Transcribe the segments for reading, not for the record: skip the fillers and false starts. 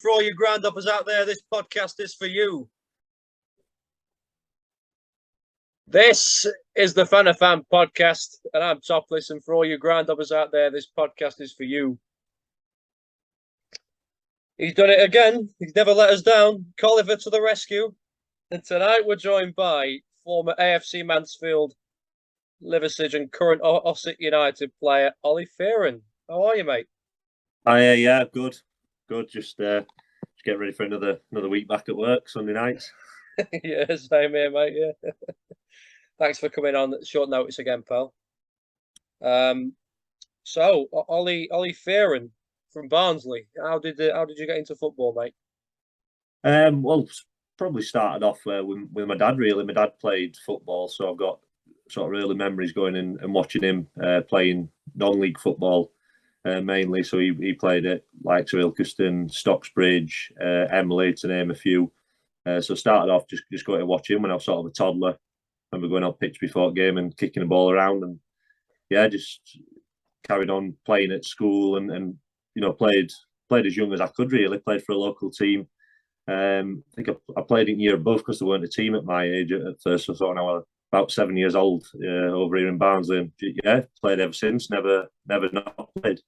For all you Groundhoppers out there, this podcast is for you. This is the FANA Fan Podcast, and I'm Topliss, and for all you Groundhoppers out there, this podcast is for you. He's done it again. He's never let us down. Oliver to the rescue. And tonight we're joined by former AFC Mansfield, Liversidge and current Ossett United player, Ollie Fearon. How are you, mate? Yeah, good. Just get ready for another week back at work, Sunday nights. Yeah, same here, mate. Yeah. Thanks for coming on at short notice again, pal. So Ollie Fearon from Barnsley. How did you get into football, mate? Well, probably started off with my dad. Really, my dad played football, so I've got sort of early memories going in and watching him playing non-league football mainly. So he played at likes of Ilkeston, Stocksbridge, Emley, to name a few. So started off just going to watch him when I was sort of a toddler. I remember going on pitch before a game and kicking the ball around, and yeah, just carried on playing at school and you know played as young as I could. Really played for a local team. I think I played in year above because there weren't a team at my age at first. So I thought I was about 7 years old over here in Barnsley. And yeah, played ever since. Never not played.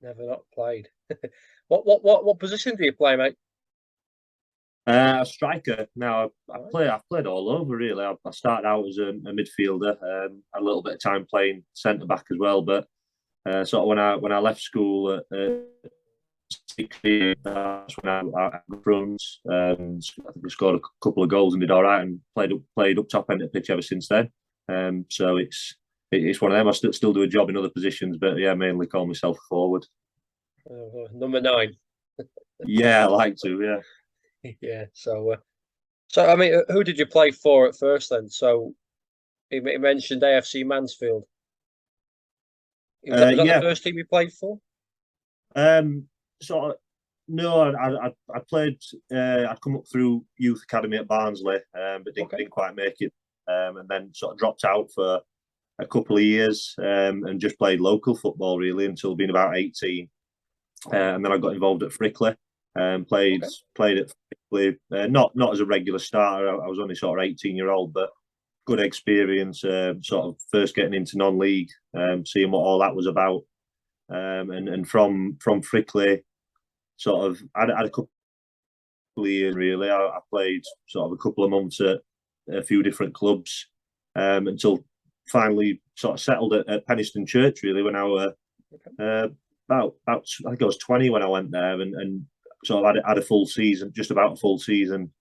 Never not played. What position do you play, mate? A striker. Now I've played all over really. I started out as a midfielder. A little bit of time playing centre back as well. But sort of when I left school at 16, that's when I got front. I think I scored a couple of goals and did all right, and played up top end of the pitch ever since then. So it's one of them. I still do a job in other positions, but yeah, mainly call myself forward. Number 9. Yeah, I like to. Yeah. Yeah. So I mean, who did you play for at first then? So he mentioned AFC Mansfield. Was that the first team you played for? Sort of. No, I played. I'd come up through youth academy at Barnsley, but didn't quite make it. And then sort of dropped out for a couple of years and just played local football really until being about 18. And then I got involved at Frickley. Played at Frickley, not as a regular starter. I was only sort of 18-year-old, but good experience. Sort of first getting into non-league, seeing what all that was about, and from Frickley, sort of I had a couple of years really. I played sort of a couple of months at a few different clubs until finally sort of settled at Penistone Church really when I was about I think I was 20 when I went there, and sort of had a full season, just about a full season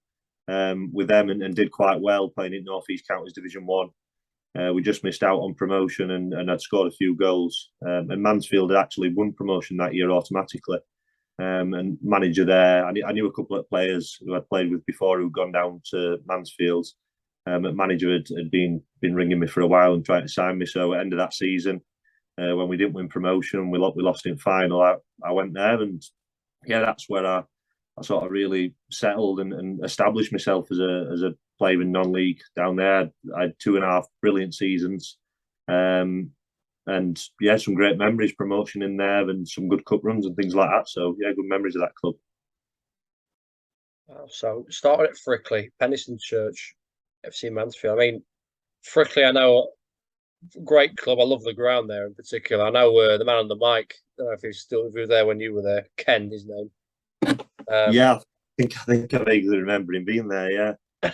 with them, and did quite well playing in North East Counties Division 1. We just missed out on promotion and I'd scored a few goals. And Mansfield had actually won promotion that year automatically. And manager there, I knew a couple of players who I'd played with before who'd gone down to Mansfield. Manager had been ringing me for a while and trying to sign me. So at the end of that season, when we didn't win promotion, we lost in final. I went there, and yeah, that's where I sort of really settled and established myself as a player in non-league down there. I had 2.5 brilliant seasons, and yeah, some great memories, promotion in there, and some good cup runs and things like that. So yeah, good memories of that club. So started at Frickley, Penistone Church, FC Mansfield. I mean, Frickley, I know, great club. I love the ground there in particular. I know the man on the mic. I don't know if he was there when you were there. Ken, his name. Yeah, I think I vaguely remember him being there. Yeah,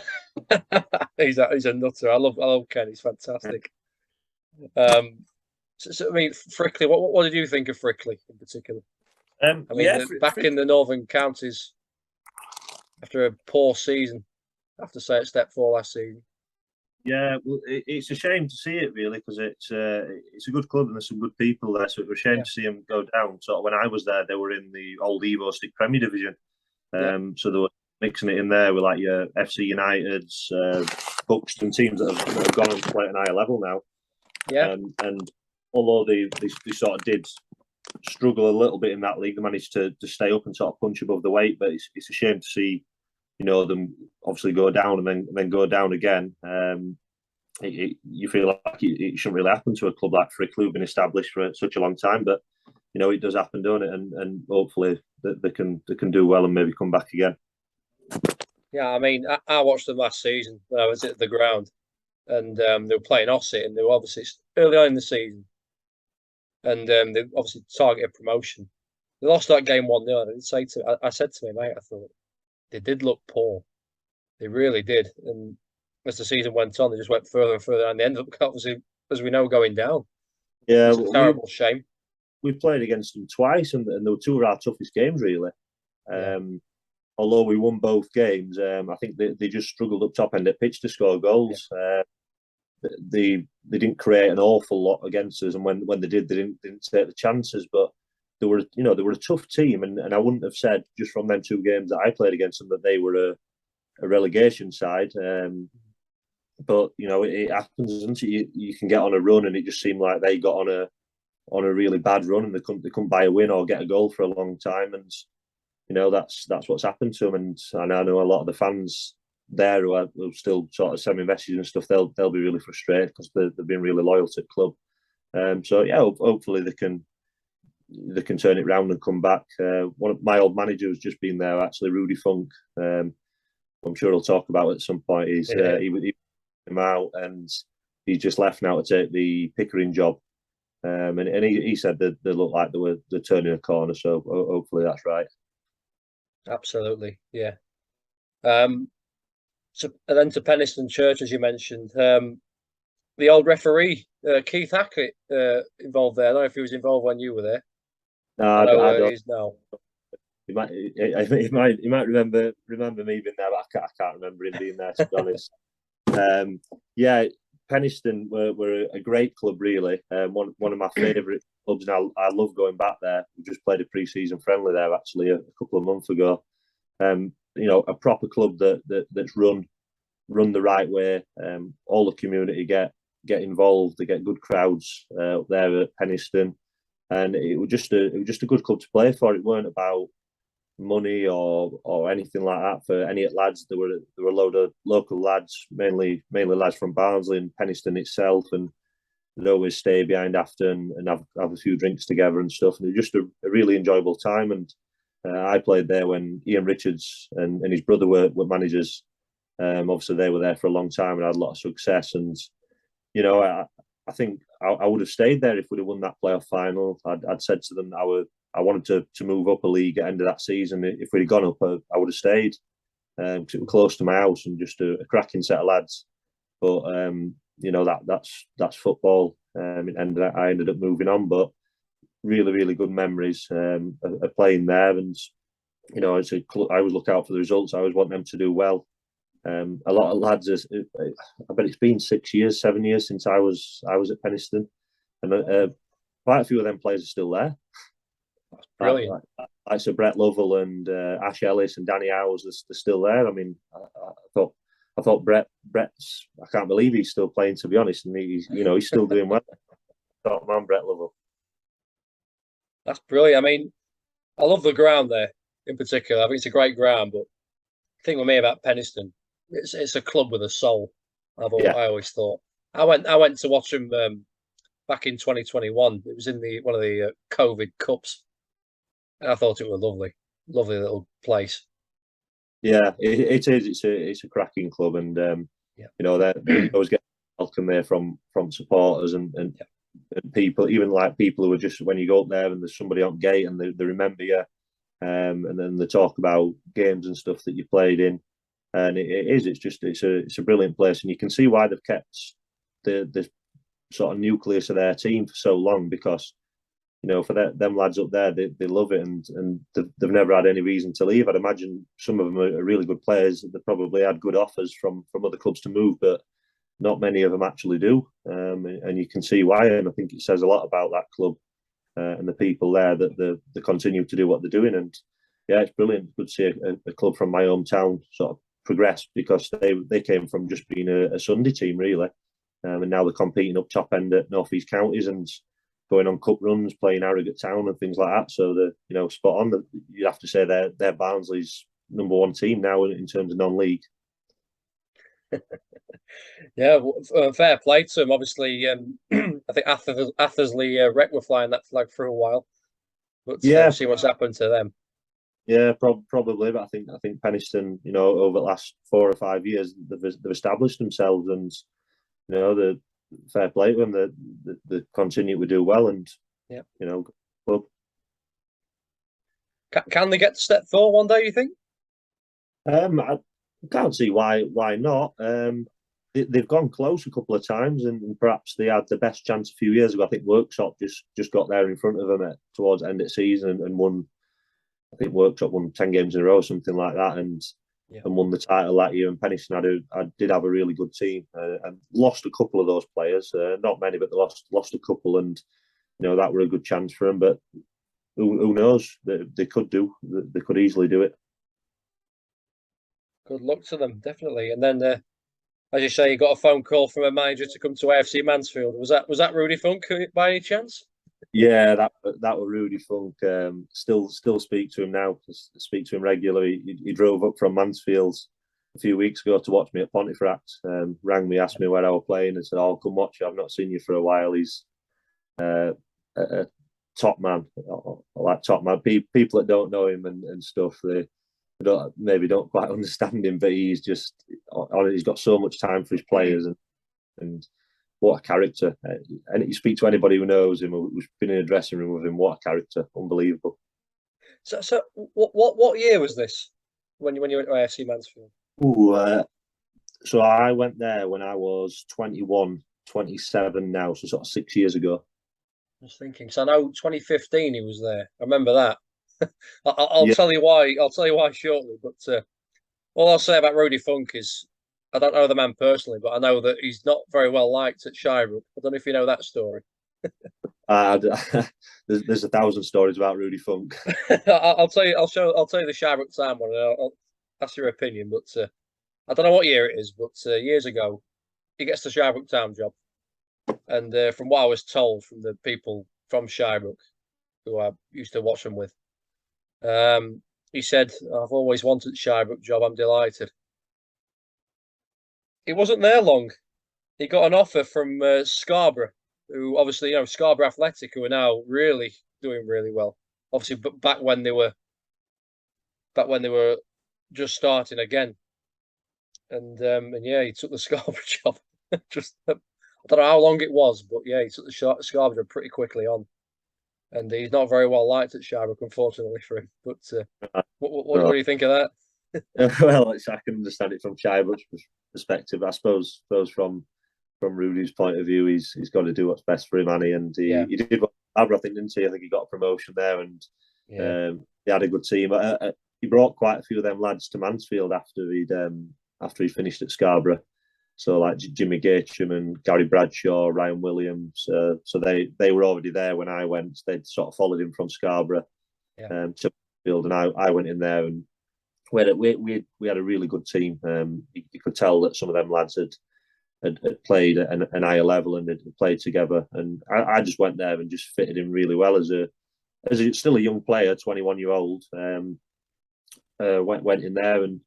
he's a nutter. I love Ken. He's fantastic. So I mean, Frickley. What did you think of Frickley in particular? I mean, back in the northern counties after a poor season. I have to say, at Step 4 last season. Yeah, well, it's a shame to see it really, because it's a good club and there's some good people there. So it was a shame to see them go down. So when I was there, they were in the old Evo Stick Premier Division. So they were mixing it in there with like your FC Uniteds, Buxton teams that have gone on to play at an higher level now. Yeah. And although they sort of did struggle a little bit in that league, they managed to stay up and sort of punch above the weight. But it's a shame to see, you know, them obviously go down and then go down again. You feel like it shouldn't really happen to a club like Frickley, who've been established for such a long time. But you know, it does happen, don't it? And hopefully they can do well and maybe come back again. Yeah, I mean, I watched them last season when I was at the ground, and they were playing Ossett, and they were obviously early on in the season, and they obviously targeted promotion. They lost that game 1-0. I said to my mate, I thought they did look poor. They really did. And as the season went on, they just went further and further, and they ended up, obviously, as we know, going down. Yeah, it's a terrible shame. We played against them twice, and they were two of our toughest games, really. Although we won both games, I think they just struggled up top end at pitch to score goals. Yeah. They didn't create an awful lot against us, and when they did, they didn't take the chances. But they were a tough team, and I wouldn't have said just from them two games that I played against them that they were a relegation side. But it happens, isn't it? You can get on a run, and it just seemed like they got on a really bad run, and they couldn't buy a win or get a goal for a long time. And that's what's happened to them. And I know a lot of the fans there who are still sort of semi-invested and stuff. They'll be really frustrated because they've been really loyal to the club. So yeah, hopefully they can turn it round and come back. One of my old managers has just been there, actually, Rudy Funk. I'm sure he'll talk about it at some point. He came out and he's just left now to take the Pickering job. And he said that they look like they're turning a corner. So hopefully that's right. Absolutely, yeah. So, and then to Penistone Church, as you mentioned, the old referee Keith Hackett involved there. I don't know if he was involved when you were there. No, I don't. He is now. He might remember me being there, but I can't remember him being there, to be honest. Yeah, Penistone were a great club, really. One of my favourite clubs, and I love going back there. We just played a pre-season friendly there, actually, a couple of months ago. A proper club that's run the right way. All the community get involved. They get good crowds up there at Penistone, and it was just a good club to play for. It weren't about money or anything like that for any lads. There were a load of local lads, mainly lads from Barnsley and Penistone itself, and they'd always stay behind after and have a few drinks together and stuff. And it was just a really enjoyable time. And I played there when Ian Richards and his brother were managers. Obviously, they were there for a long time and had a lot of success. And I think I would have stayed there if we'd have won that playoff final. I'd said to them I wanted to move up a league at the end of that season. If we'd have gone up, I would have stayed because it was close to my house and just a cracking set of lads. But that's football. And I ended up moving on, but really, really good memories of playing there. And I always look out for the results. I always want them to do well. A lot of lads, I bet it's been 7 years since I was at Penistone, and quite a few of them players are still there. That's brilliant. Like Sir Brett Lovell and Ash Ellis and Danny Howes, they're still there. I mean, I thought Brett's. I can't believe he's still playing, to be honest, and he's still doing well. Top man, Brett Lovell. That's brilliant. I mean, I love the ground there in particular. I think it's a great ground, but the thing with me about Penistone, it's a club with a soul. I always thought. I went to watch them back in 2021. It was in one of the COVID Cups. And I thought it was lovely little place. Yeah, it is. It's a cracking club, and they always get welcome there from supporters and people, even like people who are just, when you go up there and there's somebody on gate and they remember you, and then they talk about games and stuff that you played in, and it's a brilliant place, and you can see why they've kept the sort of nucleus of their team for so long, because for them lads up there, they love it, and they've never had any reason to leave. I'd imagine some of them are really good players. They probably had good offers from other clubs to move, but not many of them actually do. And you can see why. And I think it says a lot about that club and the people there that they continue to do what they're doing. And yeah, it's brilliant. Good to see a club from my hometown sort of progress, because they came from just being a Sunday team, really. And now they're competing up top end at North East counties and going on cup runs, playing Harrogate Town and things like that. So they're spot on. You have to say they're Barnsley's number one team now in terms of non-league. Yeah, fair play to them. Obviously, I think Athersley Rec were flying that flag for a while, but see what's happened to them. Yeah, probably. But I think Penistone, over the last 4 or 5 years, they've established themselves, and the fair play to them. They continue to do well, and Yeah, club. Can they get to step four one day, you think? I can't see why not. They've gone close a couple of times, and perhaps they had the best chance a few years ago. I think Worksop just got there in front of them towards the end of the season and won. I think Worksop won 10 games in a row, something like that, and won the title that year. And Penistone did have a really good team, and lost a couple of those players. Not many, but they lost a couple, and that were a good chance for them. But who knows? They could do. They could easily do it. Good luck to them, definitely. And then, as you say, you got a phone call from a manager to come to AFC Mansfield. Was that Rudy Funk by any chance? Yeah, that was Rudy Funk. Still speak to him now. Speak to him regularly. He drove up from Mansfield a few weeks ago to watch me at Pontefract. Rang me, asked me where I was playing, and said, "Oh, come watch you. I've not seen you for a while." He's a top man, like top man. People that don't know him and stuff, they don't quite understand him, but he's got so much time for his players, and what a character. And you speak to anybody who knows him, who's been in a dressing room with him, what a character. Unbelievable. So what year was this when you went to AFC Mansfield? So I went there when I was 21, 27 now, so sort of 6 years ago. I was thinking, so I know 2015 he was there. I remember that. I'll tell you why. I'll tell you why shortly. But all I'll say about Rudy Funk is I don't know the man personally, but I know that he's not very well liked at Shirebrook. I don't know if you know that story. There's 1,000 stories about Rudy Funk. I'll tell you. I'll tell you the Shirebrook Town one. And I'll ask your opinion. But I don't know what year it is. But years ago, he gets the Shirebrook Town job, and from what I was told from the people from Shirebrook, who I used to watch them with, he said, "I've always wanted the Shirebrook job. I'm delighted." He wasn't there long. He got an offer from Scarborough, who obviously, Scarborough Athletic, who are now really doing really well. Obviously, but back when they were just starting again, and yeah, he took the Scarborough job. Just I don't know how long it was, but yeah, he took the Scarborough pretty quickly on, and he's not very well liked at Shirebrook, unfortunately for him. But what do you think of that? Well, I can understand it from Shirebrook's perspective. I suppose from Rudy's point of view, he's got to do what's best for him, and he did what I think, didn't he? I think he got a promotion there, and he had a good team. He brought quite a few of them lads to Mansfield after he finished at Scarborough. So like Jimmy Gacham and Gary Bradshaw, Ryan Williams. So they were already there when I went. They'd sort of followed him from Scarborough to Mansfield, and I went in there, and we had a really good team. You could tell that some of them lads had played at an higher level and had played together. And I just went there and just fitted in really well as still a young player, 21-year-old. Went in there and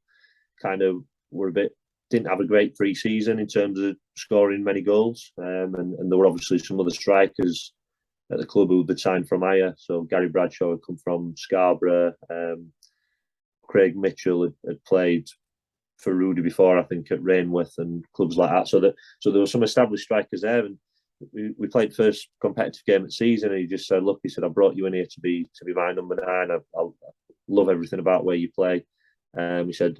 kind of didn't have a great pre-season in terms of scoring many goals. And there were obviously some other strikers at the club who had signed from higher. So Gary Bradshaw had come from Scarborough. Craig Mitchell had played for Rudy before, I think, at Rainworth and clubs like that. So there were some established strikers there, and we played first competitive game of the season. And he just said, "Look," he said, "I brought you in here to be my number 9. I love everything about where you play." He said,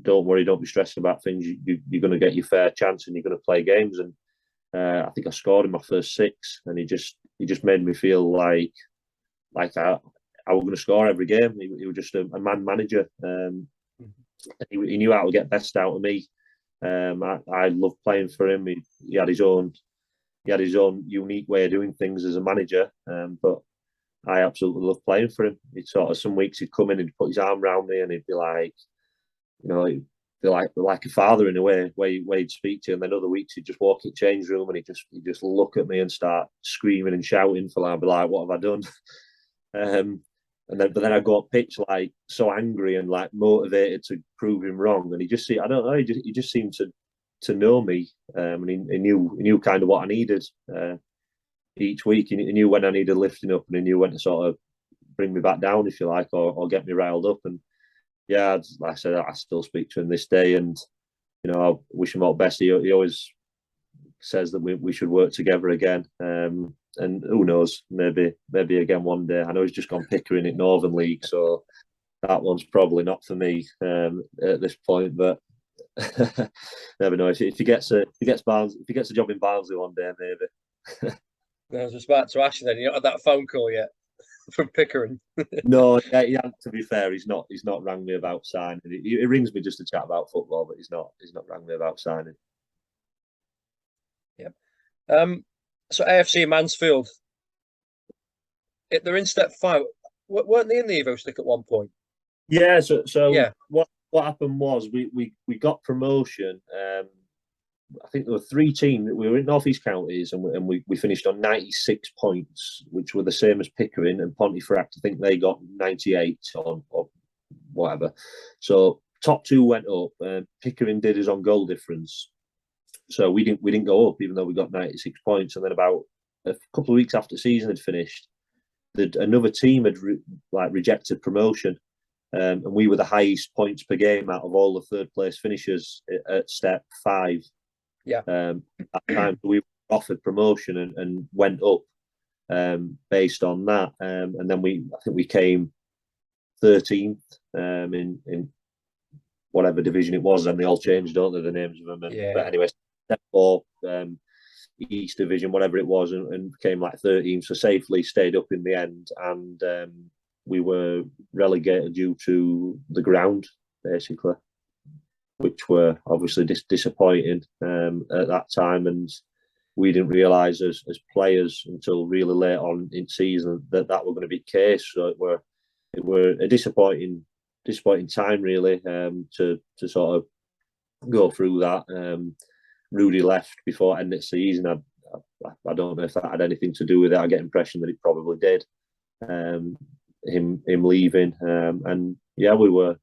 "Don't worry, don't be stressing about things. You're going to get your fair chance, and you're going to play games." And I think I scored in my first 6, and he just made me feel like I was going to score every game. He was just a man manager. He knew how to get best out of me. I loved playing for him. He had his own unique way of doing things as a manager. But I absolutely loved playing for him. Some weeks he'd come in and put his arm around me, and he'd be like, he'd be like a father in a way, where he'd speak to you. And then other weeks he'd just walk in the change room and he'd just look at me and start screaming and shouting for I'd be like, "What have I done?" But then I go up pitch like so angry and like motivated to prove him wrong. And I don't know, he just seemed to know me, and he knew kind of what I needed each week. He knew when I needed lifting up, and he knew when to sort of bring me back down, if you like, or get me riled up. And yeah, like I said, I still speak to him this day, and I wish him all the best. He always says that we should work together again. And who knows, maybe again one day. I know he's just gone Pickering in Northern League, so that one's probably not for me at this point. But never know. If he gets a job in Barnsley one day, maybe. I was just about to ask you then. You not had that phone call yet from Pickering? No, to be fair, he's not rang me about signing. He rings me just to chat about football, but he's not rang me about signing. Yeah. So AFC Mansfield, they're in step 5. Weren't they in the Evo Stick at one point? Yeah. So yeah. What happened was we got promotion. I think there were 3 teams. We were in North East Counties, and we finished on 96 points, which were the same as Pickering and Pontefract. I think they got 98 or whatever. So top 2 went up. Pickering did us on goal difference, so we didn't go up, even though we got 96 points. And then about a couple of weeks after the season had finished, another team had rejected promotion. And we were the highest points per game out of all the third place finishers at step 5. Yeah. At that time, we were offered promotion and went up based on that. And then I think we came 13th in whatever division it was, and they all changed, don't they, the names of them? Yeah. But anyway, step 4, East Division, whatever it was, and became like 13th. So safely stayed up in the end, and we were relegated due to the ground, basically, which were obviously disappointing at that time. And we didn't realise as players until really late on in season that were going to be the case. So it were a disappointing time, really, to sort of go through that. Rudy left before end of the season. I don't know if that had anything to do with it. I get the impression that it probably did. Him leaving, and yeah, we were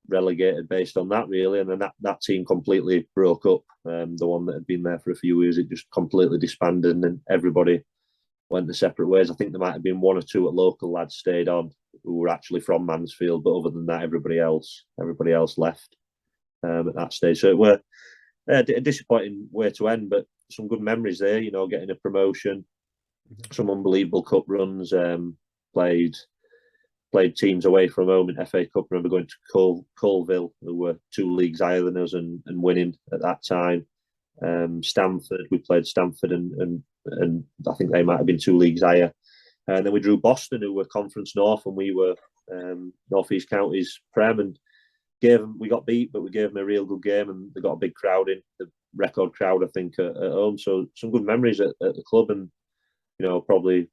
relegated based on that, really. And then that team completely broke up. The one that had been there for a few years, it just completely disbanded, and then everybody went their separate ways. I think there might have been 1 or 2 local lads stayed on who were actually from Mansfield, but other than that, everybody else left at that stage. So it were a disappointing way to end, but some good memories there. Getting a promotion, some unbelievable cup runs. Played teams away from home in FA Cup. I remember going to Colville, who were 2 leagues higher than us, and winning at that time. Stamford, we played Stamford, and I think they might have been 2 leagues higher. And then we drew Boston, who were Conference North, and we were North East Counties Prem, and we got beat, but we gave them a real good game, and they got a big crowd in, the record crowd, I think, at home. So some good memories at the club, and probably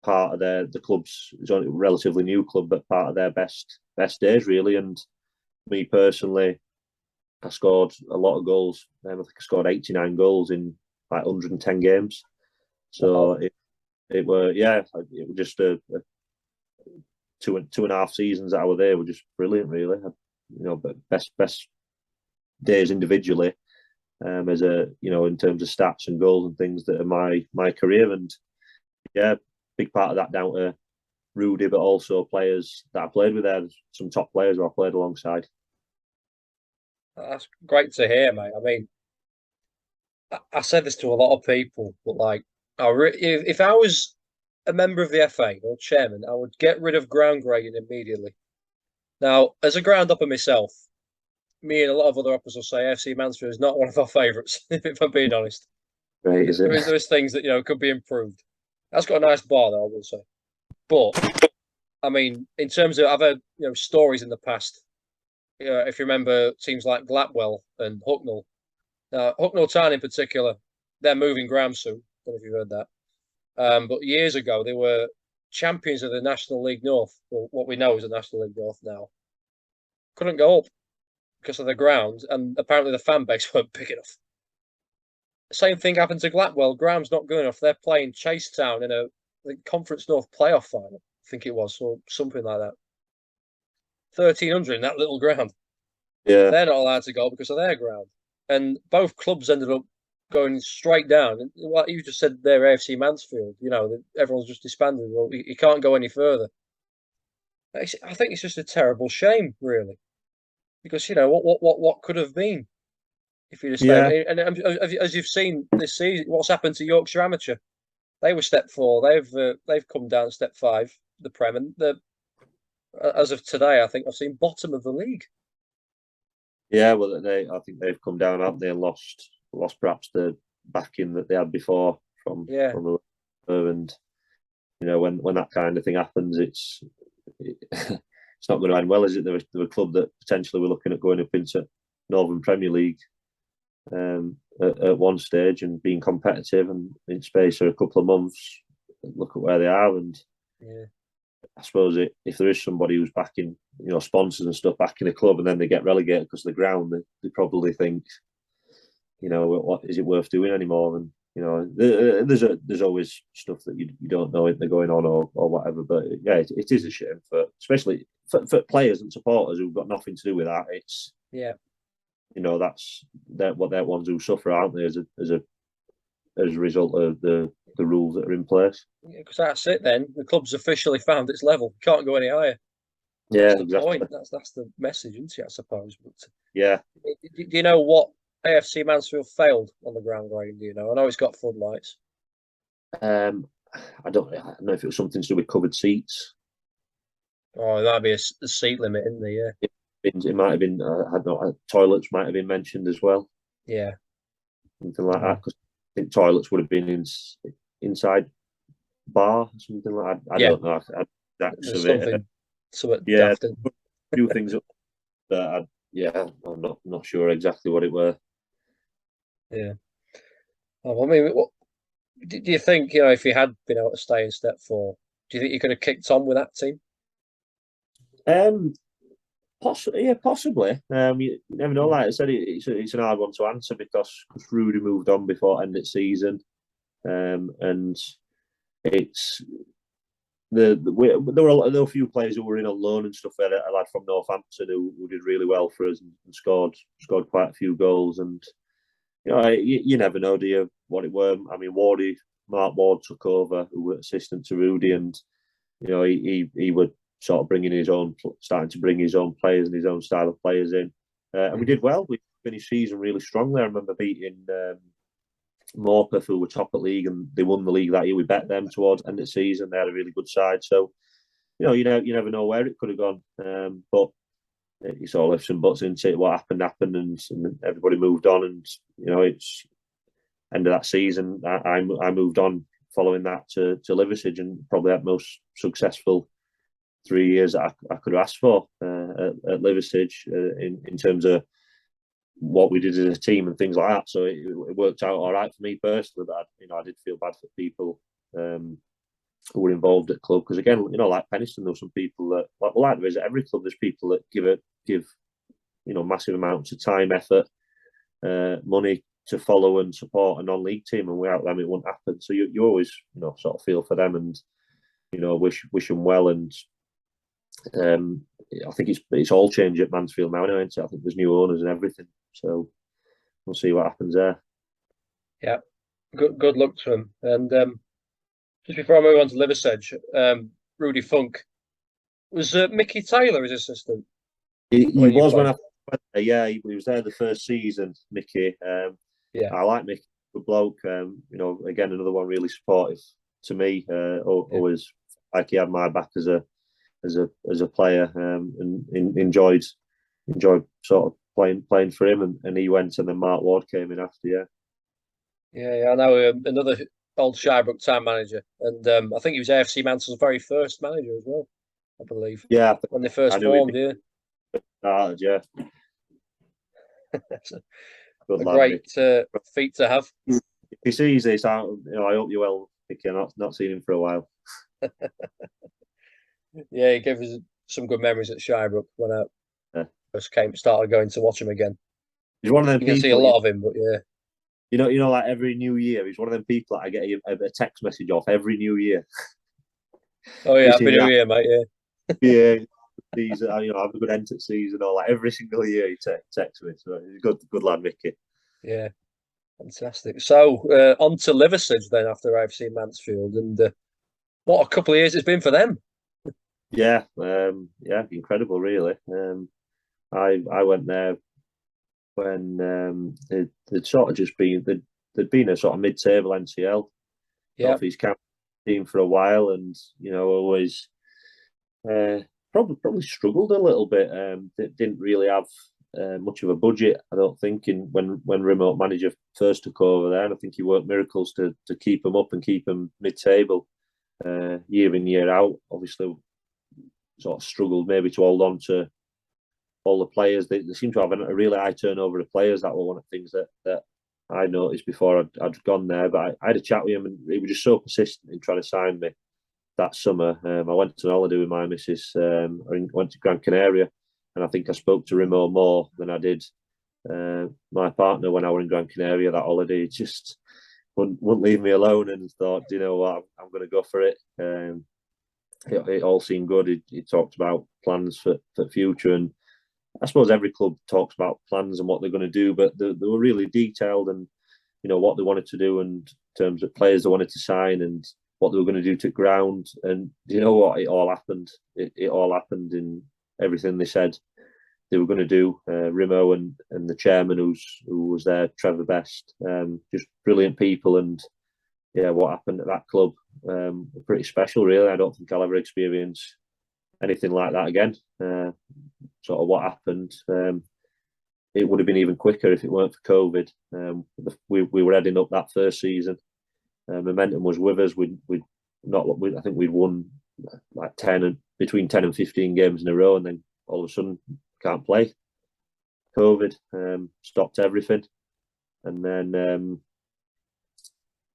part of the club's, it's only a relatively new club, but part of their best days, really. And me personally, I scored a lot of goals. I think I scored 89 goals in like 110 games. So it was just a 2.5 seasons that I was there were just brilliant, really. But best days individually, as in terms of stats and goals and things that are my career. And yeah, big part of that down to Rudy, but also players that I played with there. Some top players who I played alongside. That's great to hear, mate. I mean, I said this to a lot of people, but if I was a member of the FA or chairman, I would get rid of ground grading immediately. Now, as a groundhopper myself, me and a lot of other hoppers will say FC Mansfield is not one of our favourites, if I'm being honest. Right, is it? There's things that could be improved. That's got a nice bar, though, I will say. But I mean, in terms of other stories in the past, if you remember teams like Glatwell and Hucknall. Now, Hucknall Town in particular, they're moving ground soon. I don't know if you've heard that. But years ago, they were champions of the National League North, or what we know is the National League North now. Couldn't go up because of the ground, and apparently the fan base weren't big enough. Same thing happened to Glatwell. Ground's not good enough. They're playing Chase Town in a Conference North playoff final, I think it was, or something like that. 1,300 in that little ground. Yeah, they're not allowed to go because of their ground, and both clubs ended up going straight down. And what you just said there, AFC Mansfield. You know, everyone's just disbanded. Well, you can't go any further. I think it's just a terrible shame, really, because you know what could have been if you'd have stayed. And as you've seen this season, what's happened to Yorkshire Amateur? They were step 4. They've come down step 5, the Prem, and as of today, I think I've seen bottom of the league. Yeah, well, I think they've come down, haven't they, and lost perhaps the backing that they had before from and you know when that kind of thing happens, it's not going to end well, is it? They're a club that potentially were looking at going up into Northern Premier League at one stage and being competitive, and in space of a couple of months, look at where they are. And I suppose if there is somebody who's backing, you know, sponsors and stuff backing a club, and then they get relegated because of the ground, they probably think, you know, what is it worth doing anymore? And you know, there's always stuff that you don't know if they're going on or whatever. But yeah, it is a shame especially for players and supporters who've got nothing to do with that. It's you know, they're ones who suffer, aren't they, as a result of the rules that are in place. Yeah, because that's it then. The club's officially found its level. Can't go any higher. Yeah, that's the exactly. point. That's the message, isn't it, I suppose? But yeah. Do you know what AFC Mansfield failed on the ground grading? Do you know? I know it's got floodlights. I don't know if it was something to do with covered seats. Oh, that'd be a seat limit, isn't there? Yeah. It might have been. I don't know. Toilets might have been mentioned as well. Yeah. Something like that. Because I think toilets would have been inside bar, something like that. I don't know. Something yeah, daft. A few things up that I'm not sure exactly what it were. Yeah. Oh, I mean, what do you think? You know, if you had been able to stay in step 4, do you think you could have kicked on with that team? Possibly. You never know. Like I said, it's an hard one to answer because Rudy moved on before end of season, and it's there were a few players who were in on loan and stuff. A lad from Northampton who did really well for us and scored quite a few goals. And you know, you never know, do you, what it were? I mean, Mark Ward took over, who was assistant to Rudy, and you know, he would sort of starting to bring his own players and his own style of players in. And we did well. We finished season really strongly. I remember beating Morpeth, who were top at league, and they won the league that year. We bet them towards end of season. They had a really good side. So, you know, you never know where it could have gone. But it's all ifs and buts into it. What happened, and everybody moved on. And you know, it's end of that season. I moved on following that to Liversidge, and probably that most successful 3 years that I could have asked for at Liversidge in terms of what we did as a team and things like that. So it worked out all right for me personally. But I did feel bad for people who were involved at the club, because again, you know, like Penistone, there were some people that like there is at every club. There's people that give you know, massive amounts of time, effort, money to follow and support a non-league team, and without them it wouldn't happen. So you always, you know, sort of feel for them and, you know, wish them well. And I think it's all changed at Mansfield now, anyway. I think there's new owners and everything, so we'll see what happens there. Yeah, good luck to him. And just before I move on to Liversedge, Rudy Funk, was Mickey Taylor his assistant? He was when I went there. Yeah, he was there the first season. Mickey, I like Mickey, good bloke. You know, again, another one really supportive to me. Always like he had my back as a player, and enjoyed sort of playing for him, and he went, and then Mark Ward came in after. Yeah, I know another old Shirebrook town manager, and I think he was AFC Mansfield's very first manager as well, I believe. Yeah, when they first formed. Yeah. A great feat to have. If he sees this, I hope you're well, Mickey. I've not seen him for a while. Yeah, he gave us some good memories at Shirebrook when I first started going to watch him again. He's one of them. You can see a lot of him, but yeah. You know, like every New Year, he's one of them people that I get a text message off every New Year. Oh yeah, Happy New Year, mate. Yeah. Yeah. These, you know, have a good end to season, or like every single year he texts me. So he's a good lad, Mickey. Yeah. Fantastic. So on to Liversedge then after AFC Mansfield, and what a couple of years it's been for them. Yeah, incredible, really. I went there when they'd sort of just been they'd been a sort of mid-table NCL, North East County team for a while, and always probably struggled a little bit. They didn't really have much of a budget, I don't think. When remote manager first took over there, and I think he worked miracles to keep them up and keep them mid-table year in year out. Obviously, sort of struggled maybe to hold on to all the players. They seem to have a really high turnover of players. That were one of the things that I noticed before I'd gone there. But I had a chat with him, and he was just so persistent in trying to sign me that summer. I went to an holiday with my missus. I went to Gran Canaria, and I think I spoke to Rimo more than I did my partner when I was in Gran Canaria that holiday. He just wouldn't leave me alone, and thought, you know what, I'm going to go for it. It all seemed good. He talked about plans for the future, and I suppose every club talks about plans and what they're going to do, but they were really detailed, and what they wanted to do in terms of players they wanted to sign and what they were going to do to ground. And you know what? It all happened. It all happened in everything they said they were going to do. Rimo and the chairman who was there, Trevor Best, just brilliant people. And yeah, what happened at that club, pretty special, really. I don't think I'll ever experience anything like that again. Sort of what happened. It would have been even quicker if it weren't for COVID. We were heading up that first season. Momentum was with us. I think we'd won like between 10 and 15 games in a row, and then all of a sudden can't play. COVID stopped everything, and then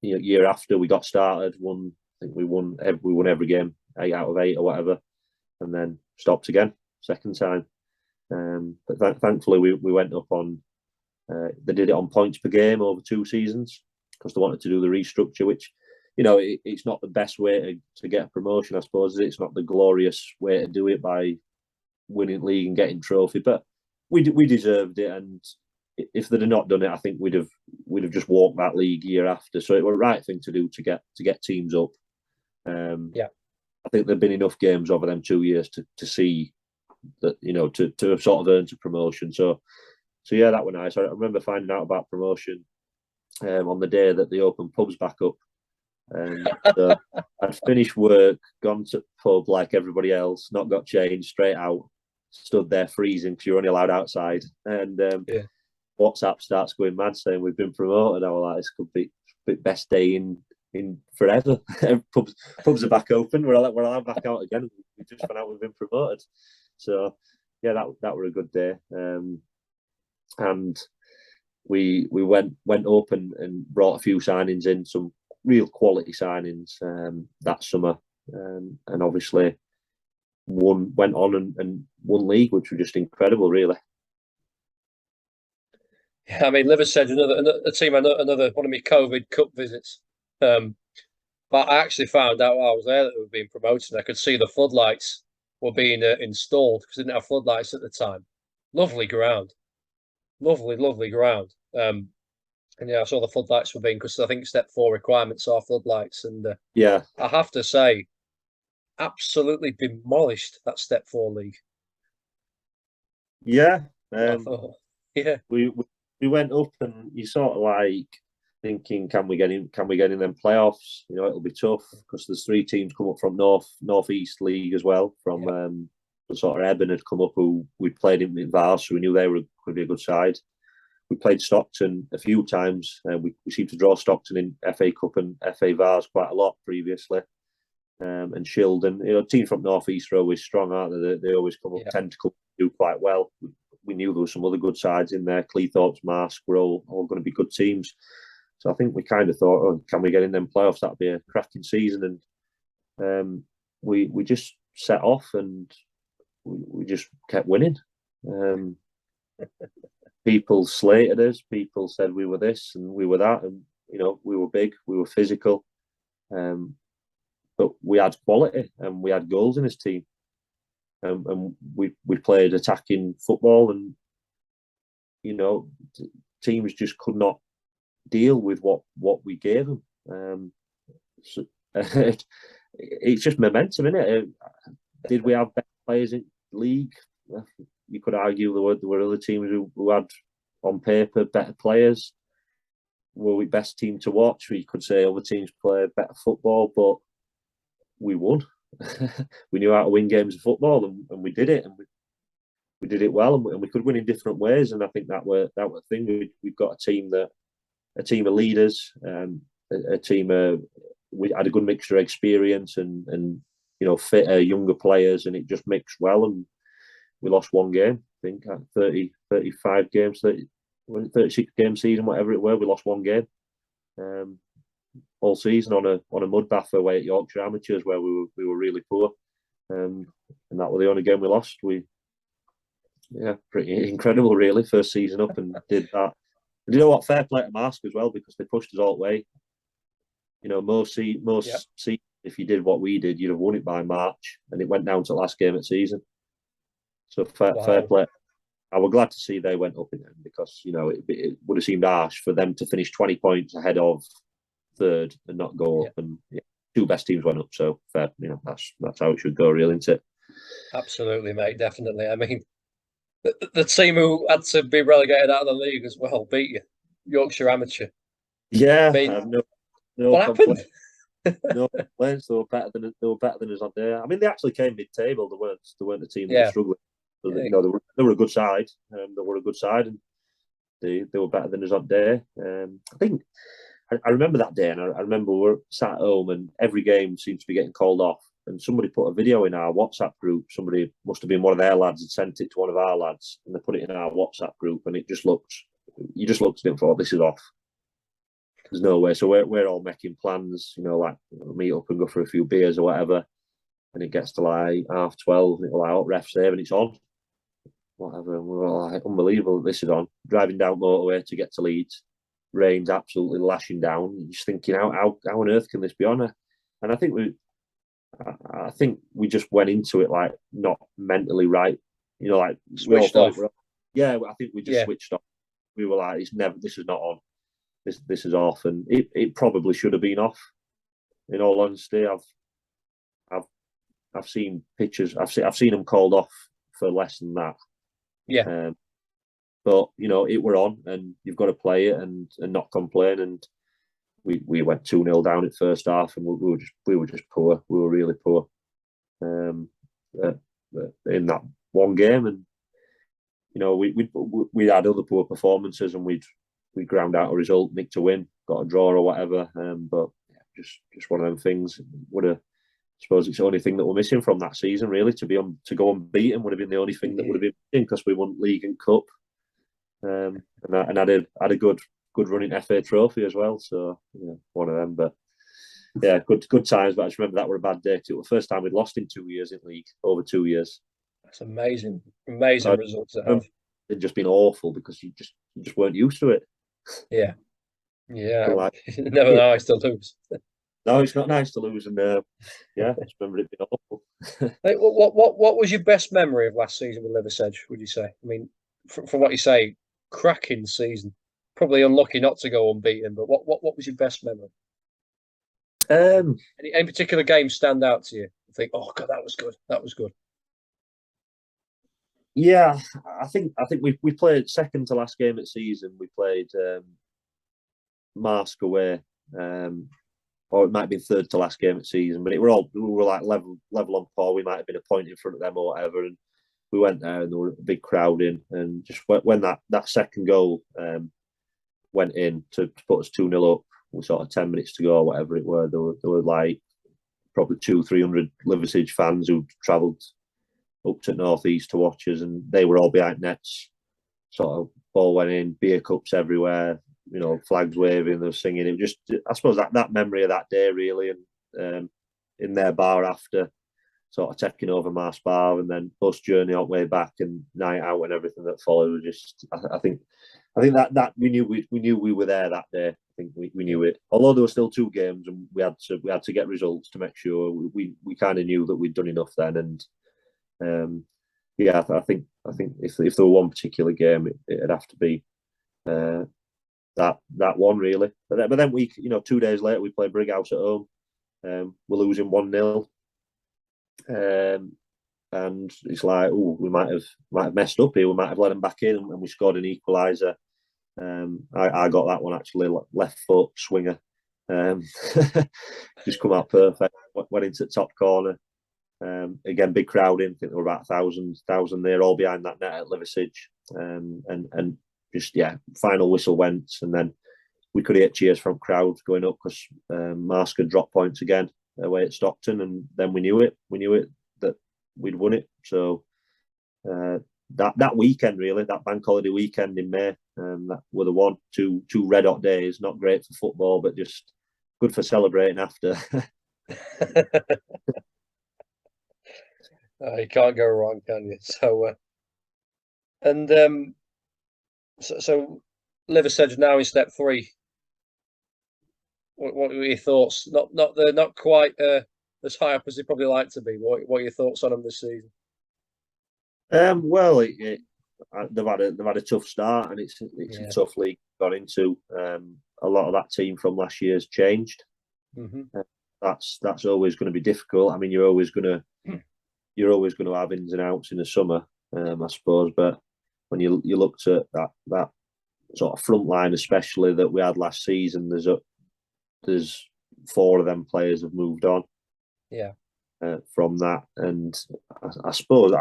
year after we got started, I think we won every game, 8 out of 8 or whatever, and then stopped again second time. But thankfully we went up on. They did it on points per game over 2 seasons because they wanted to do the restructure, which it's not the best way to get a promotion, I suppose. It's not the glorious way to do it by winning league and getting trophy, but we deserved it. And if they'd have not done it, I think we'd have just walked that league year after. So it was the right thing to do to get teams up. I think there've been enough games over them 2 years to see that to have sort of earned a promotion. So yeah, that was nice. I remember finding out about promotion on the day that they opened pubs back up. So I'd finished work, gone to pub like everybody else, not got changed, straight out, stood there freezing because you're only allowed outside. And WhatsApp starts going mad saying we've been promoted. I was like, this could be the best day in forever. Pubs are back open. We're allowed back out again. We just found out we've been promoted. So yeah, that were a good day. And we went up and brought a few signings in, some real quality signings that summer, and obviously went on and won league, which was just incredible, really. Yeah, I mean, Liversedge, another team, another one of my COVID Cup visits. But I actually found out while I was there that they were being promoted. I could see the floodlights were being installed because they didn't have floodlights at the time. Lovely ground. Lovely ground. And yeah, I saw the floodlights were being, because I think step 4 requirements are floodlights. And yeah, I have to say, absolutely demolished that step 4 league. Yeah. Yeah. We went up, and you sort of like thinking, can we get in them playoffs? It'll be tough because there's 3 teams come up from Northeast League as well. From sort of Eben had come up, who we played in Vars, so we knew they were going to be a good side. We played Stockton a few times. We seemed to draw Stockton in FA Cup and FA Vars quite a lot previously. And Shildon, teams from Northeast are always strong, aren't they? They always come up, tend to do quite well. We knew there were some other good sides in there. Cleethorpes, Marsk were all going to be good teams. So I think we kind of thought, oh, can we get in them playoffs? That'd be a cracking season. And we just set off, and we just kept winning. People slated us. People said we were this and we were that, and we were big, we were physical, but we had quality and we had goals in this team, and we played attacking football, and teams just could not deal with what we gave them. So, it's just momentum, isn't it? Did we have better players in the league? You could argue there were other teams who had, on paper, better players. Were we best team to watch? We could say other teams played better football, but we won. We knew how to win games of football, and we did it, and we did it well, and we could win in different ways. And I think that were the thing. We've got a team of leaders, a team. We had a good mixture of experience and fitter, younger players, and it just mixed well. And we lost one game, I think, at 35 games, 36 game season, whatever it were. We lost one game all season on a mud bath away at Yorkshire Amateurs, where we were really poor, and that was the only game we lost. Pretty incredible, really. First season up and did that. And you know what? Fair play to Marsk as well, because they pushed us all the way. Most seasons, if you did what we did, you'd have won it by March, and it went down to the last game of the season. So fair play. I was glad to see they went up in them, because it would have seemed harsh for them to finish 20 points ahead of third and not go up. And two best teams went up, so fair. That's how it should go, really, isn't it? Absolutely, mate. Definitely. I mean, the team who had to be relegated out of the league as well beat you, Yorkshire Amateur. Yeah, I mean, no what happened? No complaints. They were better than us on there. I mean, they actually came mid-table. They weren't a team that was struggling. So they were a good side. They were a good side, and they were better than us on there. I think I remember that day, and I remember we were sat at home, and every game seemed to be getting called off. And somebody put a video in our WhatsApp group. Somebody must have been one of their lads had sent it to one of our lads, and they put it in our WhatsApp group. And it just looked. You just looked at it and thought, this is off. There's no way. So we're all making plans, like meet up and go for a few beers or whatever. And it gets to like 12:30, and we're like, ref's there, and it's on. Whatever. And we're all like, unbelievable, this is on. Driving down motorway to get to Leeds, rain's absolutely lashing down. You're just thinking, how on earth can this be on? And I think we just went into it like not mentally right. Like switched off. I think we just switched off. We were like, this is not on. This is off, and it probably should have been off. In all honesty, I've seen pictures. I've seen them called off for less than that. Yeah. But it were on, and you've got to play it and not complain. And we went 2-0 down at first half, and we were just poor. We were really poor in that one game, and we had other poor performances, and we ground out a result, nicked a win, got a draw or whatever. But just one of them things. I suppose it's the only thing that we're missing from that season, really. To go unbeaten would have been the only thing that would have been missing, because we won league and cup, and had a good running FA trophy as well. So one of them. But good times. But I just remember that were a bad day too. It was the first time we'd lost in 2 years in league, over 2 years. That's amazing results to have. It'd just been awful, because you just weren't used to it. Yeah. Never nice to lose. No, it's not nice to lose, and I just remember it being awful. Hey, what was your best memory of last season with Liversedge, would you say? I mean, from what you say, cracking season. Probably unlucky not to go unbeaten, but what was your best memory? Any particular games stand out to you? You think, oh God, that was good. That was good. Yeah, I think we played second to last game of the season. We played Marsk away, or it might have been third to last game of the season. But we were like level on par. We might have been a point in front of them or whatever. And we went there, and there were a big crowd in. And just when that second goal went in to put us 2-0 up, with sort of 10 minutes to go or whatever it were, there were like probably 200-300 Liversedge fans who travelled up to North East to watch us, and they were all behind nets. Sort of ball went in, beer cups everywhere, flags waving, they were singing. It was just, I suppose, that memory of that day, really. And in their bar after, sort of taking over Mars Bar, and then bus journey on way back, and night out and everything that followed was just, I think that we knew we were there that day. I think we knew it. Although there were still 2 games, and we had to get results to make sure we kind of knew that we'd done enough then. And I think if there were one particular game, it'd have to be that one really. But then we, 2 days later we played Brighouse at home. We're losing 1-0. And it's like, we might have messed up here. We might have let them back in, and we scored an equaliser. I got that one actually, left foot swinger. Just come out perfect. Went into the top corner. Again, big crowd in. I think there were about 1,000 there, all behind that net at Liversidge. And just final whistle went, and then we could hear cheers from crowds going up because Marsk had dropped points again away at Stockton, and then we knew it that we'd won it. So that weekend, really, that bank holiday weekend in May, that were the two red hot days. Not great for football, but just good for celebrating after. You can't go wrong, can you? So, so Liversedge now in step 3. What were your thoughts? Not quite as high up as they probably like to be. What are your thoughts on them this season? Well, they've had a tough start, and it's a tough league got into. A lot of that team from last year's changed. Mm-hmm. That's always going to be difficult. I mean, you're always going to have ins and outs in the summer, I suppose. But when you looked at that sort of front line, especially that we had last season, there's 4 of them players have moved on. Yeah. From that, and I suppose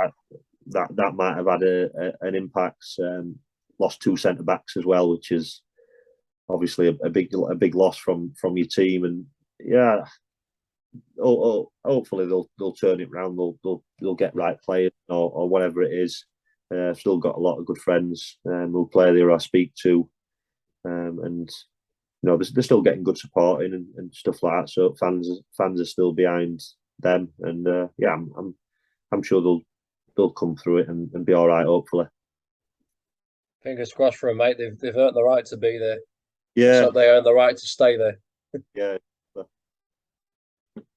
that might have had an impact. Lost 2 centre backs as well, which is obviously a big loss from your team. And hopefully they'll turn it around. They'll get right players or whatever it is. I've still got a lot of good friends who play there I speak to, and they're still getting good support in and stuff like that. So fans are still behind them, and I'm sure they'll come through it and be all right. Hopefully, fingers crossed for them, mate. They've earned the right to be there. Yeah, so they earn the right to stay there. Yeah.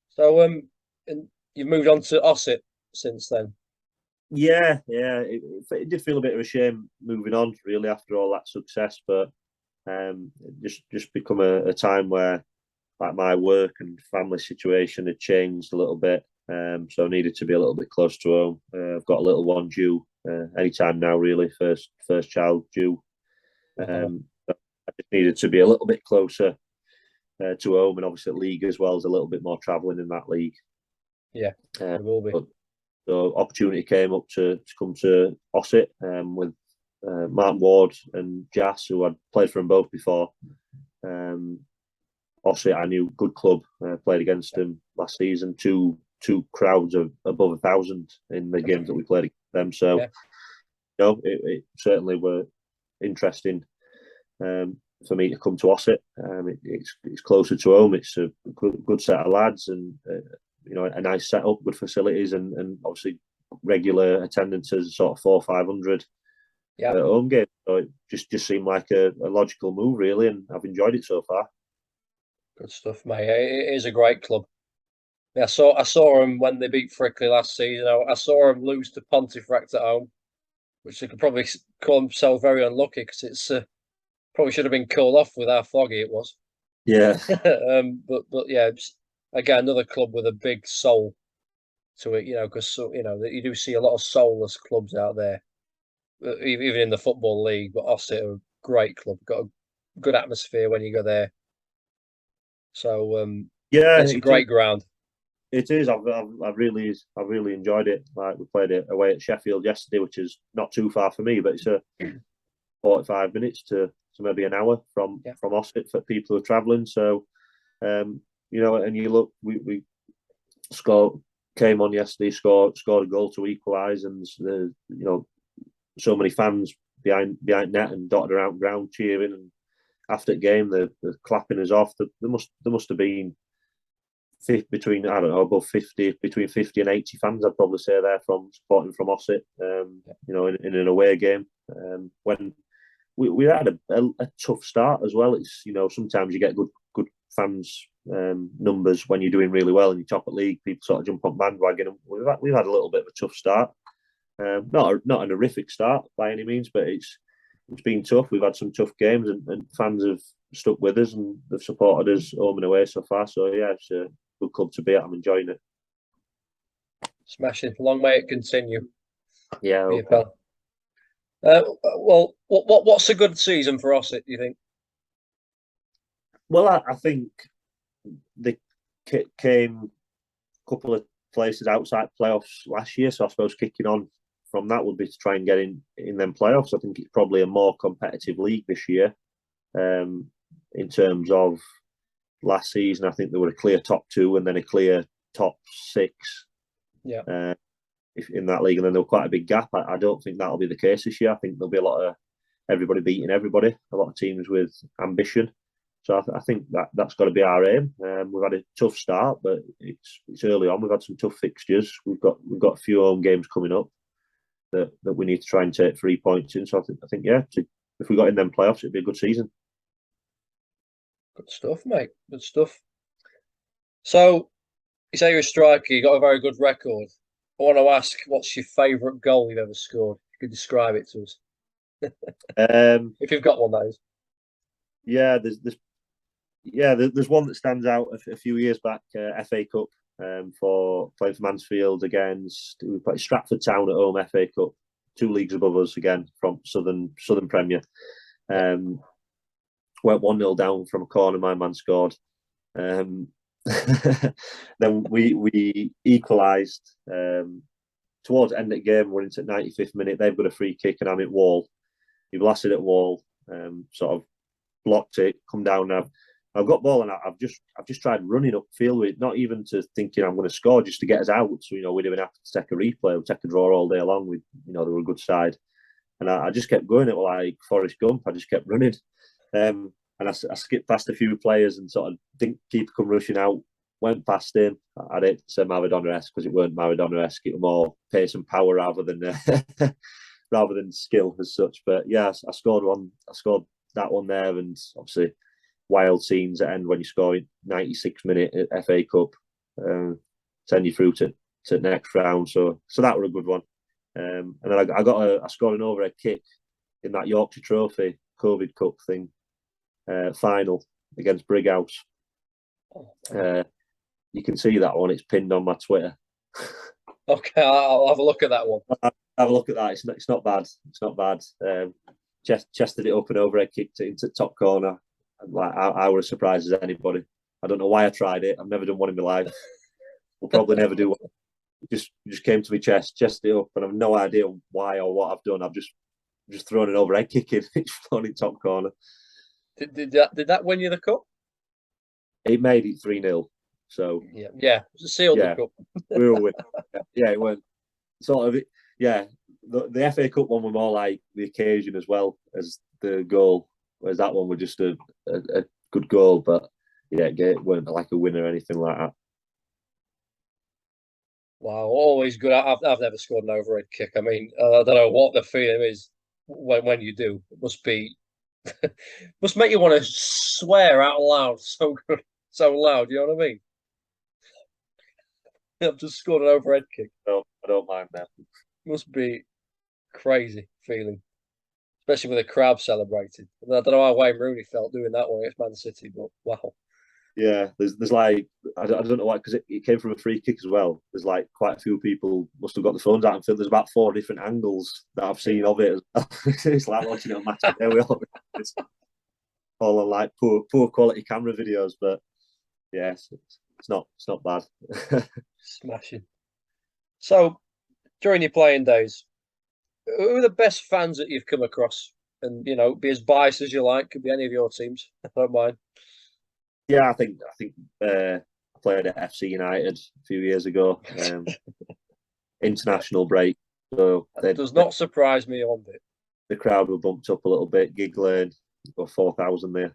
So and you've moved on to Ossett since then. Yeah. It did feel a bit of a shame moving on, really, after all that success, but just become a time where, like, my work and family situation had changed a little bit, so I needed to be a little bit close to home. I've got a little one due anytime now, really, first child due. I just needed to be a little bit closer to home, and obviously league as well. There's a little bit more travelling in that league. Yeah, it will be. So opportunity came up to come to Ossett with Martin Ward and Jas, who I'd played for them both before. Ossett, I knew, good club. Played against them last season. Two crowds of above 1,000 in the games that we played against them. So, it certainly were interesting for me to come to Ossett. It's closer to home. It's a good set of lads, and a nice setup, good facilities, and obviously regular attendances, sort of 400-500 at home game. So it just seemed like a logical move, really, and I've enjoyed it so far. Good stuff, mate. It is a great club. Yeah, I saw them when they beat Frickley last season. I saw them lose to Pontefract at home, which they could probably call themselves very unlucky, because it's probably should have been called off with how foggy it was. Yeah. but yeah, again, another club with a big soul to it, because you do see a lot of soulless clubs out there, even in the Football League. But Ossett are a great club, got a good atmosphere when you go there. So it's a great ground. It is. I've really enjoyed it. Like, we played it away at Sheffield yesterday, which is not too far for me, but it's a 45 minutes to maybe an hour from Ossett for people who are travelling. So, and you look, we came on yesterday, scored a goal to equalise, and so many fans behind net and dotted around ground cheering, and after the game they're clapping us off. There must have been between, I don't know, above 50, between 50 and 80 fans, I'd probably say, there supporting from Ossett, in an away game. When we had a tough start as well. It's, sometimes you get good fans numbers when you're doing really well and you top at league. People sort of jump on bandwagon, and we've had a little bit of a tough start. Not a horrific start by any means, but it's been tough. We've had some tough games, and fans have stuck with us and they've supported us home and away so far. So yeah, it's a good club to be at. I'm enjoying it. Smashing. Long may it continue. Yeah. Okay. Pal. Well, what's a good season for Ossett, do you think? Well, I think they came a couple of places outside playoffs last year, so I suppose kicking on from that would be to try and get in them playoffs. I think it's probably a more competitive league this year. In terms of last season, I think there were a clear top 2 and then a clear top 6. Yeah. In that league, and then there was quite a big gap. I don't think that'll be the case this year. I think there'll be a lot of everybody beating everybody, a lot of teams with ambition. So I think that's got to be our aim. We've had a tough start, but it's early on. We've had some tough fixtures. We've got a few home games coming up that we need to try and take 3 points in. So I think if we got in them playoffs, it'd be a good season. Good stuff, mate. Good stuff. So you say you're a striker. You got a very good record. I want to ask, what's your favourite goal you've ever scored? You could describe it to us. If you've got one, that is. Yeah, there's one that stands out a few years back, FA Cup, for playing for Mansfield against, we played Stratford Town at home, FA Cup, 2 leagues above us again from Southern Premier. Went 1-0 down from a corner, my man scored. Then we equalised towards the end of the game. We're into the 95th minute. They've got a free kick and I'm at Wall. He blasted at Wall, sort of blocked it, come down now. I've got ball and I've just tried running upfield with it, not even to thinking I'm going to score, just to get us out. So we'd have been happy to take a replay or take a draw all day long. With they were a good side, and I just kept going. It was like Forrest Gump. I just kept running. And I skipped past a few players and sort of didn't keep come rushing out. Went past him. I'd hate to say Maradona-esque because it weren't Maradona-esque. It was more pace and power rather than rather than skill as such. But yeah, I scored one. I scored that one there, and obviously wild scenes at end when you score in 96th minute at FA Cup, send you through to next round. So that was a good one. And then I scored an overhead kick in that Yorkshire Trophy COVID Cup thing. Final against Brighouse. You can see that one. It's pinned on my Twitter. Okay, I'll have a look at that one. Have a look at that. It's not bad. It's not bad. Chested it up and overhead kicked it into the top corner. Like I was as surprised as anybody. I don't know why I tried it. I've never done one in my life. Will probably never do one. It just came to my chested it up, and I've no idea why or what I've done. I've just thrown an overhead kick in. It's flown in top corner. Did that win you the cup? It made it 3-0. So yeah, it sealed the cup. We were winning. Yeah, it went sort of. Yeah, the FA Cup one was more like the occasion as well as the goal, whereas that one was just a good goal. But yeah, it weren't like a win or anything like that. Wow, always good. I've never scored an overhead kick. I mean, I don't know what the feeling is when you do. It must be. Must make you want to swear out loud so good, so loud. You know what I mean? I've just scored an overhead kick. No, I don't mind that. Must be crazy feeling, especially with the crowd celebrating. I don't know how Wayne Rooney felt doing that one against Man City, but wow. Yeah, there's like I don't know why, because it came from a free kick as well. There's like quite a few people must have got the phones out and filmed. There's about 4 different angles that I've seen of it. It's like watching it on match day. It's all on like poor quality camera videos, but yes, it's not bad. Smashing. So during your playing days, who are the best fans that you've come across? And be as biased as you like. Could be any of your teams. I don't mind. Yeah, I think I played at FC United a few years ago. International break, so that does not surprise me one bit. The crowd were bumped up a little bit. Gig Lane, got 4,000 there.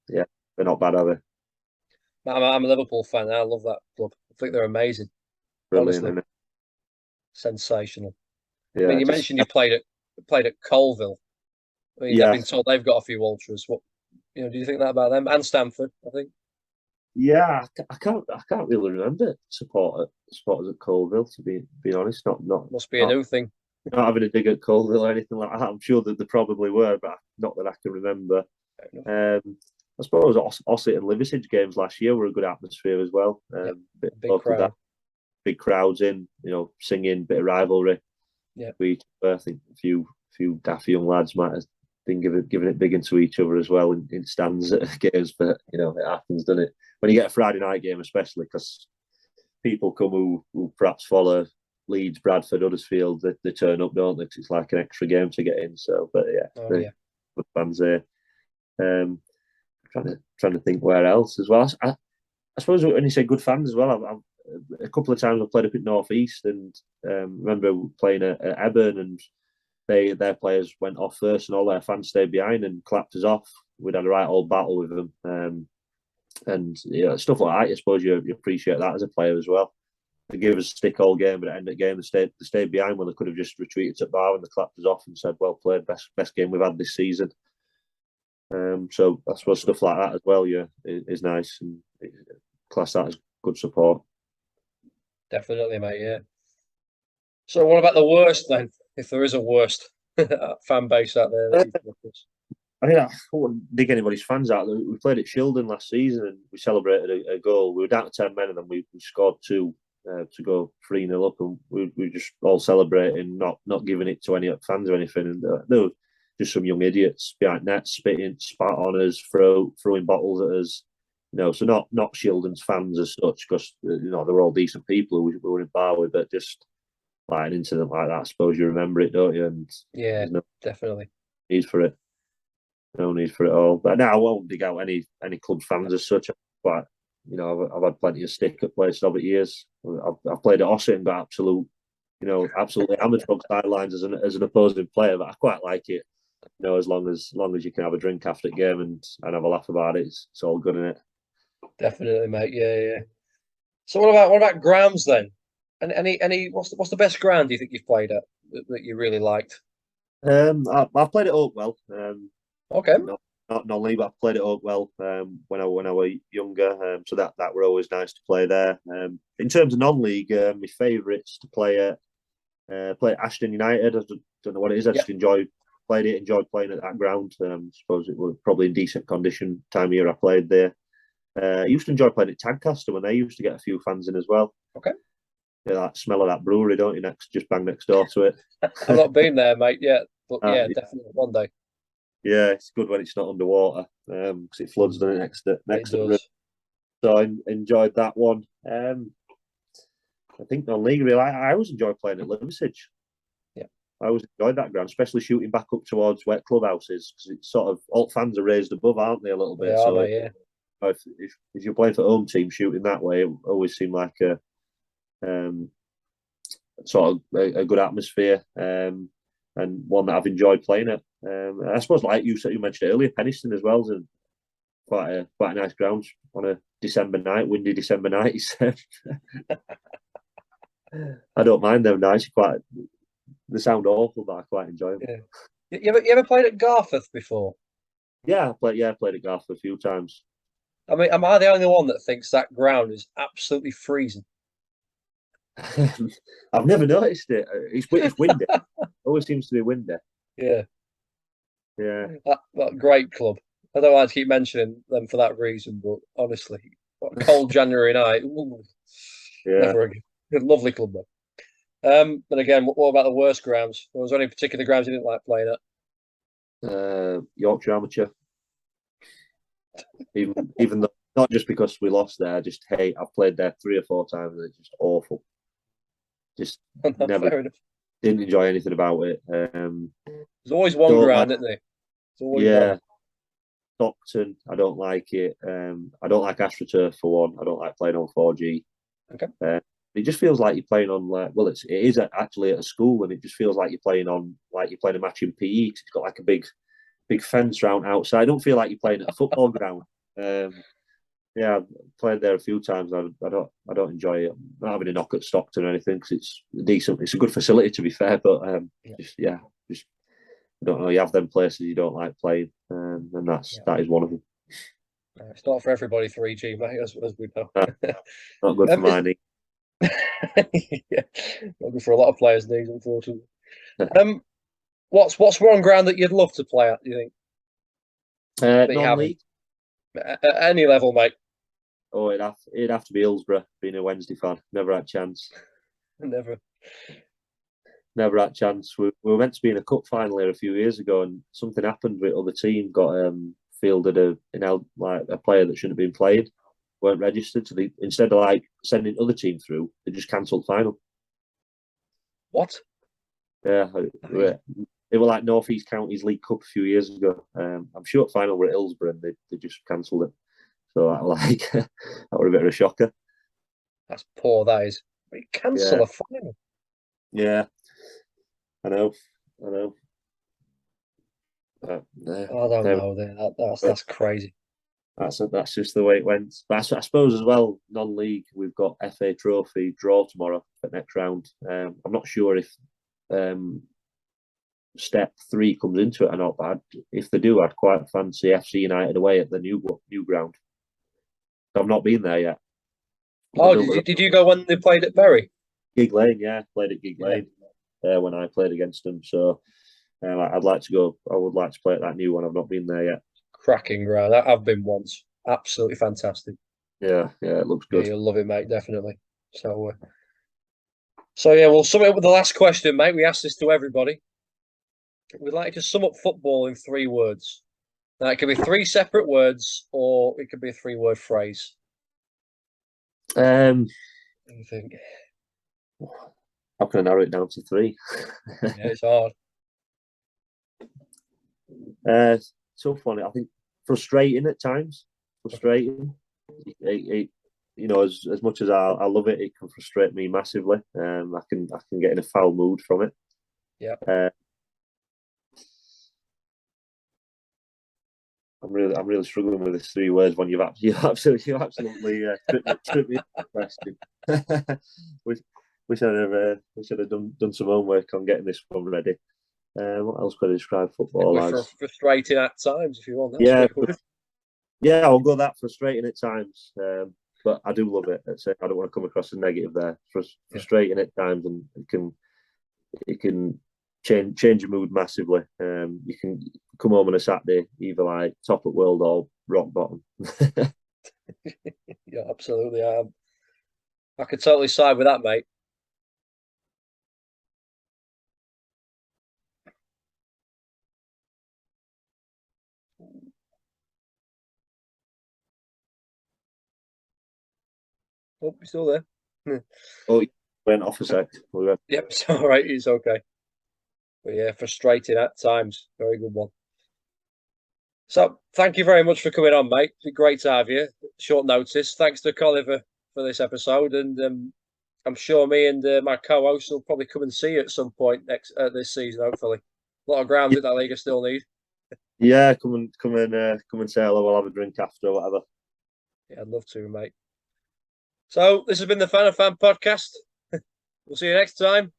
Yeah, they're not bad, are they? I'm a Liverpool fan. I love that club. I think they're amazing. Brilliant, honestly. Sensational. Yeah, I mean, you mentioned you played at Colville. I mean, I've been told they've got a few ultras. What do you think that about them and Stamford? I think. Yeah, I can't really remember supporters at Colville, to be honest. Not must be a new thing. not having a dig at Colville or anything like that. I'm sure that there probably were, but not that I can remember. I suppose Ossett and Liversidge games last year were a good atmosphere as well. Big crowd. Big crowds in, singing, bit of rivalry. Yeah, I think a few daft young lads might have been giving it big into each other as well in stands at games, but it happens, doesn't it? When you get a Friday night game, especially, because people come who perhaps follow Leeds, Bradford, Huddersfield, they turn up, don't they? 'Cause it's like an extra game to get in. So, but good fans there. Trying to think where else as well. I suppose when you say good fans as well, I've a couple of times I've played up at North East, and remember playing at Eburn, and their players went off first, and all their fans stayed behind and clapped us off. We'd had a right old battle with them, and stuff like that. I suppose you appreciate that as a player as well. They gave us a stick all game, but at the end of the game, they stayed behind when they could have just retreated to bar, and they clapped us off and said, "Well played, best game we've had this season." So I suppose stuff like that as well, is nice, and class that as good support. Definitely, mate. Yeah. So, what about the worst then? If there is a worst fan base out there, I wouldn't dig anybody's fans out. We played at Shildon last season, and we celebrated a goal. We were down to 10 men, and then we scored 2 to go 3-0 up, and we were just all celebrating, not giving it to any fans or anything. And there were just some young idiots behind net, spitting, spat on us, throwing bottles at us. So not Shildon's fans as such, because they were all decent people who we were in bar with, but just like an incident like that, I suppose you remember it, don't you? And yeah, definitely. Need for it. No need for it all. But now I won't dig out any club fans as such. But I've had plenty of stick at places over the years. I've played at Ossett and got absolutely hammered from sidelines as an opposing player, but I quite like it. As long as you can have a drink after the game and have a laugh about it, it's all good, isn't it? Definitely, mate. Yeah. So what about grounds then? And any what's the best ground do you think you've played at that you really liked? I've played at Oakwell. Okay. Not non-league, but I played at Oakwell when I was younger. So that were always nice to play there. In terms of non-league, my favourites to play at Ashton United. I don't know what it is. I just enjoyed playing at that ground. Suppose it was probably in decent condition time of year I played there. I used to enjoy playing at Tadcaster when they used to get a few fans in as well. Okay. That smell of that brewery, don't you? Just bang next door to it. I've not been there, mate, yet, but definitely one day. Yeah, it's good when it's not underwater because it floods next to the river. So I enjoyed that one. I think non-league, really, I always enjoy playing at Liversidge. Yeah, I always enjoyed that ground, especially shooting back up towards wet clubhouses, because it's sort of all fans are raised above, aren't they, a little bit? If you're playing for home team, shooting that way, it always seemed like a sort of a good atmosphere and one that I've enjoyed playing at. I suppose, like you mentioned earlier, Penistone as well is quite a nice ground on a windy December night. He said, I don't mind them nights. They sound awful, but I quite enjoy them. Yeah. You ever played at Garforth before? Yeah, I played at Garforth a few times. I mean, am I the only one that thinks that ground is absolutely freezing? I've never noticed it. It's windy. It always seems to be windy. Yeah. That great club. I don't like to keep mentioning them for that reason, but honestly, what a cold January night. Ooh, never again. Lovely club though. But again, what about the worst grounds? Was there any particular grounds you didn't like playing at? Yorkshire Amateur. Even though, not just because we lost there, I just hate. I've played there 3 or 4 times and it's just awful. Just never didn't enjoy anything about it. There's always one ground, isn't there? One. Stockton, I don't like it. I don't like AstroTurf for one. I don't like playing on 4G. Okay. It just feels like you're playing on it is actually at a school, and it just feels like you're playing a match in PE. It's got like a big fence round outside. I don't feel like you're playing at a football ground. I've played there a few times. I don't enjoy it. I'm not having a knock at Stockton or anything because it's decent. It's a good facility to be fair, but just I don't know. You have them places you don't like playing, and that is one of them. It's not for everybody 3G, mate, as we know. Not good for my knee. Not good for a lot of players' knees, unfortunately. What's one ground that you'd love to play at? Do you think? Non-league. At any level, mate. Oh, it'd have to be Hillsborough. Being a Wednesday fan, never had a chance. Never had a chance. We were meant to be in a cup final here a few years ago, and something happened with other team. Got fielded a player that shouldn't have been played. Weren't registered, so instead of sending other team through, they just cancelled final. What? Yeah, they were like North East Counties League Cup a few years ago. I'm sure final were at Hillsborough, and they just cancelled it. So that were a bit of a shocker. That's poor. That is. Cancel a final. Yeah, I know. I don't know. That's crazy. That's just the way it went. But I suppose as well, non-league, we've got FA Trophy draw tomorrow for next round. I'm not sure if step 3 comes into it or not, but if they do, I'd quite fancy FC United away at the new ground. I've not been there yet. Oh, did you go when they played at Bury? Gig Lane, yeah, played at Gig Lane when I played against them. So I'd like to go. I would like to play at that new one. I've not been there yet. Cracking ground. I've been once. Absolutely fantastic. Yeah, it looks good. Yeah, you'll love it, mate. Definitely. So yeah, we'll sum it up with the last question, mate. We asked this to everybody. We'd like to sum up football in 3 words. Now, it could be 3 separate words, or it could be a 3-word phrase. What do you think? How can I narrow it down to 3? Yeah, it's hard. Tough one. I think frustrating at times. Frustrating. As much as I love it, it can frustrate me massively. I can get in a foul mood from it. Yeah. I'm really struggling with this 3 words when you absolutely tripped me up question. we should have done some homework on getting this one ready. What else could I describe football as? Frustrating at times, if you want. That's I'll go that frustrating at times. But I do love it. I don't want to come across as negative there. Frustrating at times, and it can change your mood massively. You can come home on a Saturday either like top of world or rock bottom. Yeah, absolutely. I could totally side with that, mate. Oh, you still there? Oh, you went off a sec. Yep, it's all right. It's okay. But yeah, frustrating at times. Very good one. So thank you very much for coming on, mate. It's been great to have you. Short notice. Thanks to Colliver for this episode, and I'm sure me and my co-host will probably come and see you at some point this season. Hopefully, a lot of grounds at that league I still need. Yeah, come and say hello. We'll have a drink after or whatever. Yeah, I'd love to, mate. So this has been the FANA Fan Podcast. We'll see you next time.